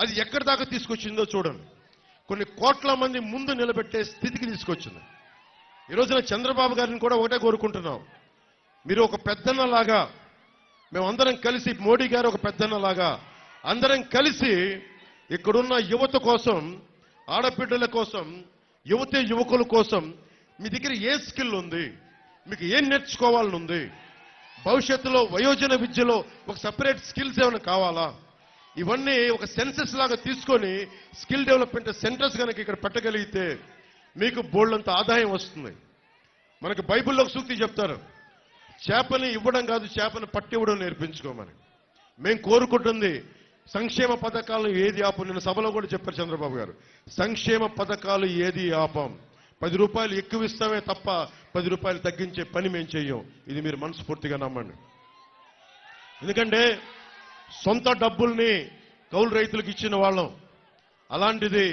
అది ఎక్కడి దాకా తీసుకొచ్చిందో చూడండి. కొన్ని కోట్ల మంది ముందు నిలబెట్టే స్థితికి తీసుకొచ్చింది. ఈ రోజున చంద్రబాబు గారిని కూడా ఒకటే కోరుకుంటున్నాం, మీరు ఒక పెద్దన్నలాగా మేమందరం కలిసి, మోడీ గారు ఒక పెద్దన్నలాగా అందరం కలిసి ఇక్కడున్న యువత కోసం, ఆడబిడ్డల కోసం, యువకుల కోసం మీ దగ్గర ఏ స్కిల్ ఉంది, మీకు ఏం నేర్చుకోవాలని ఉంది, భవిష్యత్తులో వయోజన విద్యలో ఒక సెపరేట్ స్కిల్స్ ఏమైనా కావాలా, ఇవన్నీ ఒక సెన్సెస్ లాగా తీసుకొని స్కిల్ డెవలప్మెంట్ సెంటర్స్ కనుక ఇక్కడ పెట్టగలిగితే మీకు బోల్డంత ఆదాయం వస్తుంది. మనకు బైబిల్లో ఒక సూక్తి చెప్తారు, చేపని ఇవ్వడం కాదు, చేపని పట్టి ఇవ్వడం నేర్పించుకోమని. మేము కోరుకుంటుంది సంక్షేమ పథకాలు ఏది ఆపం. నిన్న సభలో కూడా చెప్పారు చంద్రబాబు గారు, సంక్షేమ పథకాలు ఏది ఆపం. 10 రూపాయలు ఎక్కువ ఇస్తామే తప్ప 10 రూపాయలు తగ్గించే పని మేము చెయ్యం. ఇది మీరు మనస్ఫూర్తిగా నమ్మండి. ఎందుకంటే సొంత డబ్బుల్ని కౌలు రైతులకు ఇచ్చిన వాళ్ళం. అలాంటిది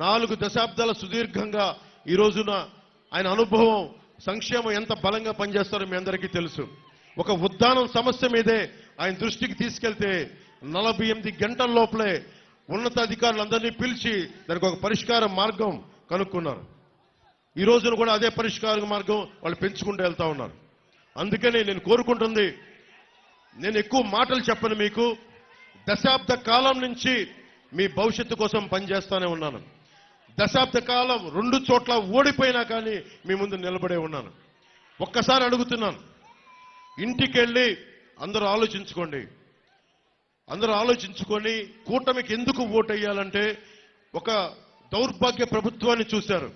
4 దశాబ్దాల సుదీర్ఘంగా ఈ రోజున ఆయన అనుభవం, సంక్షేమం ఎంత బలంగా పనిచేస్తారో మీ అందరికీ తెలుసు. ఒక ఉద్దానం సమస్య మీదే ఆయన దృష్టికి తీసుకెళ్తే 48 గంటల లోపలే ఉన్నతాధికారులందరినీ పిలిచి దానికి ఒక పరిష్కార మార్గం కనుక్కున్నారు. ఈ రోజున కూడా అదే పరిష్కార మార్గం వాళ్ళు పెంచుకుంటూ వెళ్తా ఉన్నారు. అందుకని నేను కోరుకుంటుంది, నేను ఎక్కువ మాటలు చెప్పను మీకు, దశాబ్ద కాలం నుంచి మీ భవిష్యత్తు కోసం పనిచేస్తానే ఉన్నాను. దశాబ్ద కాలం 2 చోట్ల ఓడిపోయినా కానీ మీ ముందు నిలబడే ఉన్నాను. ఒక్కసారి అడుగుతున్నాను, ఇంటికెళ్ళి అందరూ ఆలోచించుకొని కూటమికి ఎందుకు ఓటేయాలంటే, ఒక దౌర్భాగ్య ప్రభుత్వాన్ని చూశారు,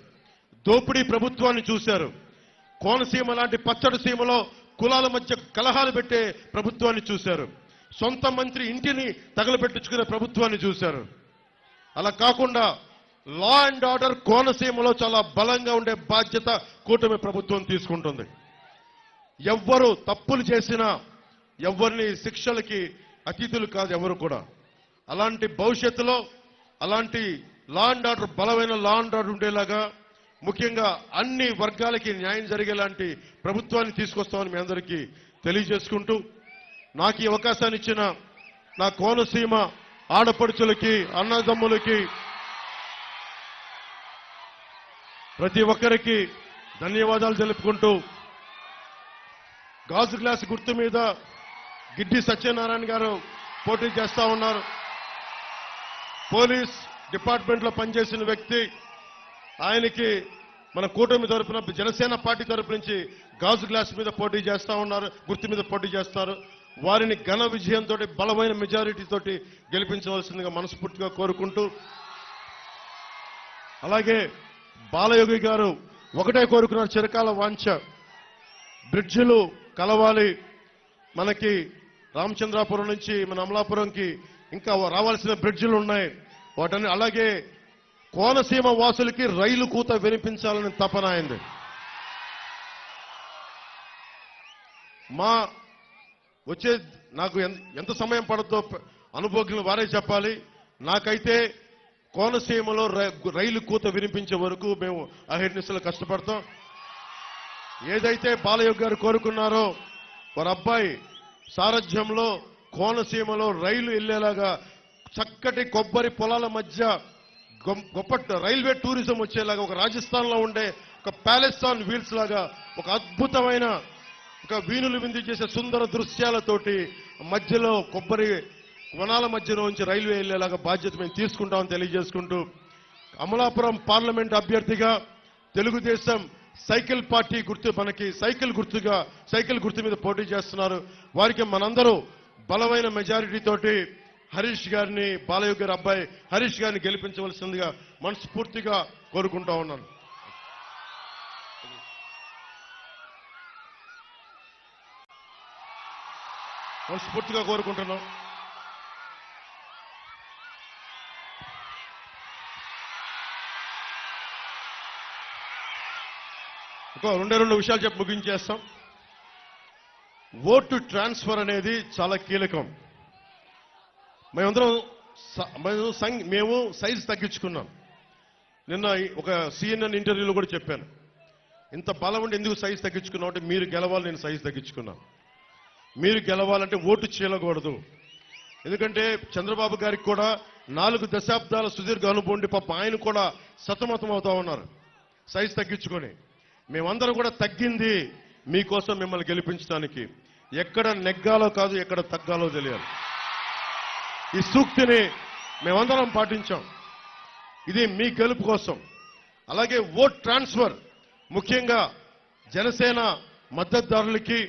దోపిడీ ప్రభుత్వాన్ని చూశారు, కోనసీమ లాంటి పచ్చడి సీమలో కులాల మధ్య కలహాలు పెట్టే ప్రభుత్వాన్ని చూశారు, సొంత మంత్రి ఇంటిని తగలబెట్టించుకునే ప్రభుత్వాన్ని చూశారు. అలా కాకుండా లా అండ్ ఆర్డర్ కోనసీమలో చాలా బలంగా ఉండే బాధ్యత కూటమి ప్రభుత్వం తీసుకుంటుంది. ఎవ్వరు తప్పులు చేసినా ఎవరిని శిక్షలకి అతిథులు కాదు ఎవరు కూడా. అలాంటి భవిష్యత్తులో అలాంటి లా అండ్ ఆర్డర్, బలమైన లా అండ్ ఆర్డర్ ఉండేలాగా, ముఖ్యంగా అన్ని వర్గాలకి న్యాయం జరిగేలాంటి ప్రభుత్వాన్ని తీసుకొస్తామని మీ అందరికీ తెలియజేసుకుంటూ, నాకు ఈ అవకాశాన్ని ఇచ్చిన నా కోనసీమ ఆడపడుచులకి, అన్నదమ్ములకి, ప్రతి ఒక్కరికి ధన్యవాదాలు తెలుపుకుంటూ, గాజు గ్లాస్ గుర్తు మీద గిడ్డి సత్యనారాయణ గారు పోటీ చేస్తా ఉన్నారు. పోలీస్ డిపార్ట్మెంట్లో పనిచేసిన వ్యక్తి, ఆయనకి మన కూటమి తరఫున, జనసేన పార్టీ తరఫు నుంచి గాజు గ్లాస్ మీద పోటీ చేస్తా ఉన్నారు, గుర్తు మీద పోటీ చేస్తారు. వారిని ఘన విజయంతో, బలమైన మెజారిటీతో గెలిపించవలసిందిగా మనస్ఫూర్తిగా కోరుకుంటూ, అలాగే బాలయోగి గారు ఒకటే కోరుకున్నారు, చిరకాల వాంఛ, బ్రిడ్జిలు కలవాలి. మనకి రామచంద్రాపురం నుంచి మన అమలాపురంకి ఇంకా రావాల్సిన బ్రిడ్జిలు ఉన్నాయి, వాటన్ని. అలాగే కోనసీమ వాసులకి రైలు కూత వినిపించాలని తపన అయింది. మా వచ్చే, నాకు ఎంత సమయం పడుతుందో అనుభవజ్ఞులు వారే చెప్పాలి. నాకైతే కోనసీమలో రైలు కూత వినిపించే వరకు మేము అహర్నిశలు కష్టపడతాం. ఏదైతే బాలయోగి గారు కోరుకున్నారో, వారి అబ్బాయి సారథ్యంలో కోనసీమలో రైలు వెళ్లేలాగా, చక్కటి కొబ్బరి పొలాల మధ్య గొప్ప రైల్వే టూరిజం వచ్చేలాగా, ఒక రాజస్థాన్లో ఉండే ఒక ప్యాలెస్ ఆన్ వీల్స్ లాగా, ఒక అద్భుతమైన, ఒక వీణులు విందు చేసే సుందర దృశ్యాలతోటి మధ్యలో కొబ్బరి వనాల మధ్యలో నుంచి రైల్వే వెళ్లేలాగా బాధ్యత మేము తీసుకుంటామని తెలియజేసుకుంటూ, అమలాపురం పార్లమెంట్ అభ్యర్థిగా తెలుగుదేశం సైకిల్ పార్టీ గుర్తు, మనకి సైకిల్ గుర్తు మీద పోటీ చేస్తున్నారు. వారికి మనందరూ బలమైన మెజారిటీ తోటి హరీష్ గారిని, బాలయోగి గారి అబ్బాయి హరీష్ గారిని గెలిపించవలసిందిగా మనస్ఫూర్తిగా కోరుకుంటా ఉన్నాను. మనస్ఫూర్తిగా కోరుకుంటున్నాం. ఒక 2 విషయాలు చెప్పి ముగించేస్తాం. ఓటు ట్రాన్స్ఫర్ అనేది చాలా కీలకం. మేము సైజ్ తగ్గించుకున్నాం. నిన్న ఒక CNN ఇంటర్వ్యూలో కూడా చెప్పాను, ఇంత బలం ఉండి ఎందుకు సైజ్ తగ్గించుకున్నాం అంటే, మీరు గెలవాలి, నేను సైజ్ తగ్గించుకున్నాను. మీరు గెలవాలంటే ఓటు చీలకూడదు. ఎందుకంటే చంద్రబాబు గారికి కూడా 4 దశాబ్దాల సుదీర్ఘ అనుభవం ఉండి పాప ఆయన కూడా సతమతం అవుతా ఉన్నారు సైజ్ తగ్గించుకొని. మేమందరం కూడా తగ్గింది మీకోసం మిమ్మల్ని గెలిపించడానికి. ఎక్కడ నెగ్గాలో కాదు, ఎక్కడ తగ్గాలో తెలియాలి. ఈ సూక్తిని మేమందరం పాటించాం. ఇది మీ గెలుపు కోసం. అలాగే ఓట్ ట్రాన్స్ఫర్, ముఖ్యంగా జనసేన మద్దతుదారులకి,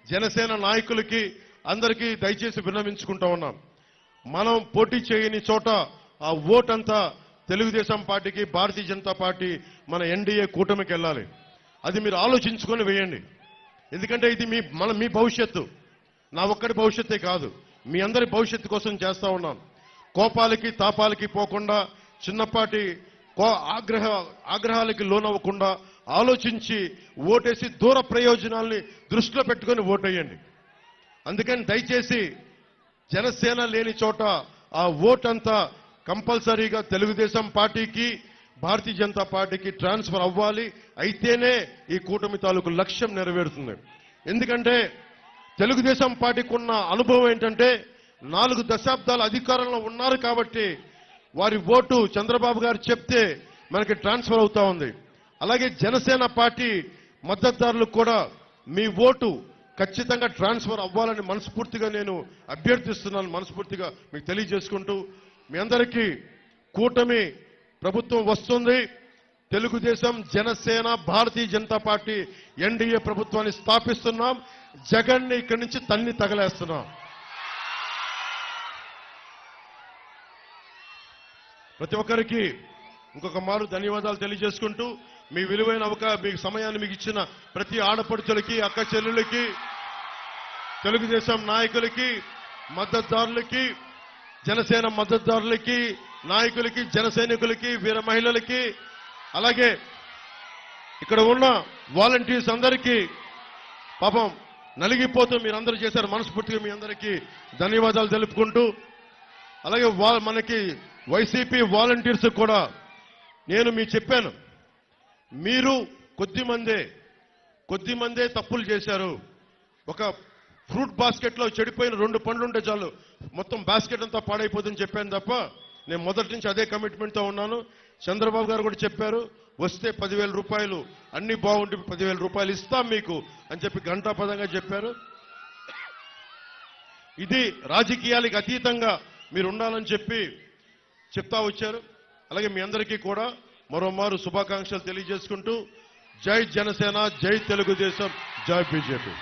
జనసేన నాయకులకి అందరికీ దయచేసి విన్నవించుకుంటా ఉన్నాం. మనం పోటీ చేయని చోట ఆ ఓట్ అంతా తెలుగుదేశం పార్టీకి, భారతీయ జనతా పార్టీ మన ఎన్డీఏ కూటమికి వెళ్ళాలి. అది మీరు ఆలోచించుకొని వేయండి. ఎందుకంటే ఇది మీ భవిష్యత్తు, నా ఒక్కడి భవిష్యత్తే కాదు, మీ అందరి భవిష్యత్తు కోసం చేస్తా ఉన్నాం. కోపాలకి తాపాలకి పోకుండా, చిన్నపాటి ఆగ్రహాలకి లోనవ్వకుండా ఆలోచించి ఓటేసి దూర ప్రయోజనాల్ని దృష్టిలో పెట్టుకొని ఓటేయండి. అందుకని దయచేసి జనసేన లేని చోట ఆ ఓటంతా కంపల్సరీగా తెలుగుదేశం పార్టీకి, భారతీయ జనతా పార్టీకి ట్రాన్స్ఫర్ అవ్వాలి. అయితేనే ఈ కూటమి తాలూకు లక్ష్యం నెరవేరుతుంది. ఎందుకంటే తెలుగుదేశం పార్టీకి ఉన్న అనుభవం ఏంటంటే 4 దశాబ్దాల అధికారంలో ఉన్నారు కాబట్టి వారి ఓటు చంద్రబాబు గారు చెప్తే మనకి ట్రాన్స్ఫర్ అవుతా ఉంది. అలాగే జనసేన పార్టీ మద్దతుదారులకు కూడా మీ ఓటు ఖచ్చితంగా ట్రాన్స్ఫర్ అవ్వాలని మనస్ఫూర్తిగా నేను అభ్యర్థిస్తున్నాను. మనస్ఫూర్తిగా మీకు తెలియజేసుకుంటూ, మీ అందరికీ కూటమి ప్రభుత్వం వస్తుంది. తెలుగుదేశం, జనసేన, భారతీయ జనతా పార్టీ ఎన్డీఏ ప్రభుత్వాన్ని స్థాపిస్తున్నాం. జగన్ని ఇక్కడి నుంచి తన్ని తగలేస్తున్నాం. ప్రతి ఒక్కరికి ఇంకొక మారు ధన్యవాదాలు తెలియజేసుకుంటూ, మీ విలువైన మీ సమయాన్ని మీకు ఇచ్చిన ప్రతి ఆడపడుచులకి, అక్క చెల్లెళ్ళకి, తెలుగుదేశం నాయకులకి, మద్దతుదారులకి, జనసేన మద్దతుదారులకి, నాయకులకి, జన సైనికులకి, వీర మహిళలకి, అలాగే ఇక్కడ ఉన్న వాలంటీర్స్ అందరికీ పాపం నలిగిపోతూ మీరందరూ చేశారు. మనస్ఫూర్తిగా మీ అందరికీ ధన్యవాదాలు తెలుపుకుంటూ, అలాగే మనకి వైసీపీ వాలంటీర్స్ కూడా నేను మీకు చెప్పాను, మీరు కొద్దిమందే తప్పులు చేశారు. ఒక ఫ్రూట్ బాస్కెట్లో చెడిపోయిన 2 పండ్లు ఉంటే చాలు, మొత్తం బాస్కెట్ అంతా పాడైపోతుందని చెప్పాను తప్ప, నేను మొదటి నుంచి అదే కమిట్మెంట్తో ఉన్నాను. చంద్రబాబు గారు కూడా చెప్పారు, వస్తే 10,000 రూపాయలు అన్ని బాగుంటే 10,000 రూపాయలు ఇస్తాం మీకు అని చెప్పి ఘంటాపదంగా చెప్పారు. ఇది రాజకీయాలకు అతీతంగా మీరు ఉండాలని చెప్పి చెప్తా వచ్చారు. అలాగే మీ అందరికీ కూడా మరోమారు శుభాకాంక్షలు తెలియజేసుకుంటూ, జై జనసేన, జై తెలుగుదేశం, జై బీజేపీ.